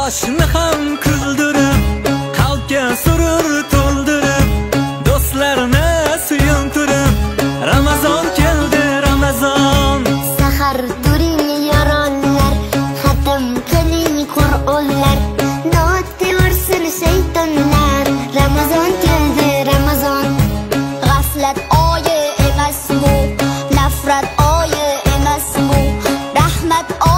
boshni ham kuldirib, qalbga surur to'ldirib, do'stlarni suyuntirib, Ramazon keldi, Ramazon. Sahar turing yoronlar, xatm qiling Qur'onlar, dod devorsin shaytonlar. Ramazon keldi, Ramazon. G'aflat oyi emas bu, nafrat oyi emas bu, rahmat oyi